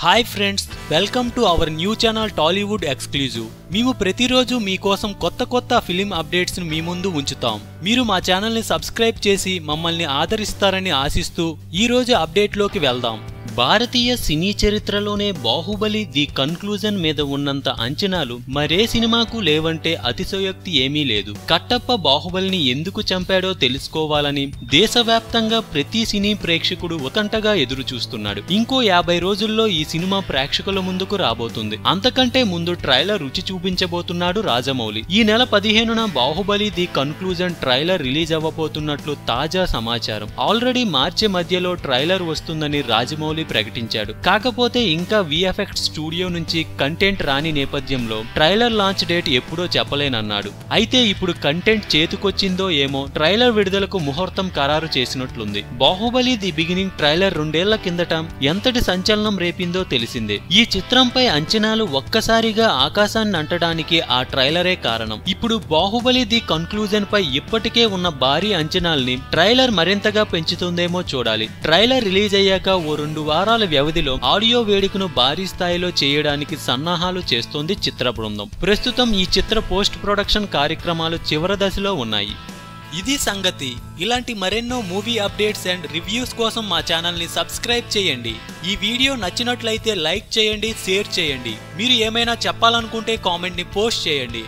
Hi friends, welcome to our new channel Tollywood exclusive. మేము ప్రతిరోజు మీకోసం కొత్త ఫిలిం అప్డేట్స్ ని మీ ముందు ఉంచుతాం. మీరు మా ఛానల్ ని సబ్స్క్రైబ్ చేసి మమ్మల్ని ఆదరిస్తారని ఆశిస్తూ ఈ రోజు అప్డేట్ లోకి వెళ్దాం. భారతీయ సినీ చరిత్రలోనే బాహుబలి ది కన్క్లూజన్ మీద ఉన్నంత అంచనాలు మరే సినిమాకు లేవంటే అతిశయోక్తి ఏమీ లేదు. కట్టప్ప బాహుబలిని ఎందుకు చంపాడో తెలుసుకోవాలని దేశవ్యాప్తంగా ప్రతి సినీ ప్రేక్షకుడు ఉత్కంఠగా ఎదురు చూస్తున్నాడు. ఇంకో 50 రోజుల్లో ఈ సినిమా ప్రేక్షకుల ముందుకు రాబోతుంది. అంతకంటే ముందు ట్రైలర్ రుచి చూపించబోతున్నాడు రాజమౌళి. ఈ నెల 15న Baahubali the conclusion trailer release అవ్వబోతున్నట్లు తాజా సమాచారం. ఆల్రెడీ మార్చి మధ్యలో ట్రైలర్ వస్తుందని రాజమౌళి ప్రకటించాడు. కాకపోతే ఇంకా విఎఫ్ఎక్స్ స్టూడియో నుంచి కంటెంట్ రాని నేపథ్యంలో ట్రైలర్ లాంచ్ డేట్ ఎప్పుడో చెప్పలేనన్నాడు. అయితే ఇప్పుడు కంటెంట్ చేతికొచ్చిందో ఏమో ట్రైలర్ విడుదలకు ముహూర్తం ఖరారు చేసినట్లుంది. బాహుబలి ది బిగినింగ్ ట్రైలర్ 2 ఏళ్ల కిందట ఎంతటి సంచలనం రేపిందో తెలిసిందే. ఈ చిత్రంపై అంచనాలు ఒక్కసారిగా ఆకాశాన్ని అంటడానికి ఆ ట్రైలరే కారణం. ఇప్పుడు బాహుబలి ది కన్క్లూజన్ పై ఇప్పటికే ఉన్న భారీ అంచనాల్ని ట్రైలర్ మరింతగా పెంచుతుందేమో చూడాలి. ట్రైలర్ రిలీజ్ అయ్యాక ఓ 2 వారాల వ్యవధిలో ఆడియో వేడుకను భారీ స్థాయిలో చేయడానికి సన్నాహాలు చేస్తోంది చిత్ర బృందం. ప్రస్తుతం ఈ చిత్ర పోస్ట్ ప్రొడక్షన్ కార్యక్రమాలు చివరి దశలో ఉన్నాయి. ఇది సంగతి. ఇలాంటి మరెన్నో మూవీ అప్డేట్స్ అండ్ రివ్యూస్ కోసం మా ఛానల్ ని సబ్స్క్రైబ్ చేయండి. ఈ వీడియో నచ్చినట్లయితే లైక్ చేయండి, షేర్ చేయండి. మీరు ఏమైనా చెప్పాలనుకుంటే కామెంట్ ని పోస్ట్ చేయండి.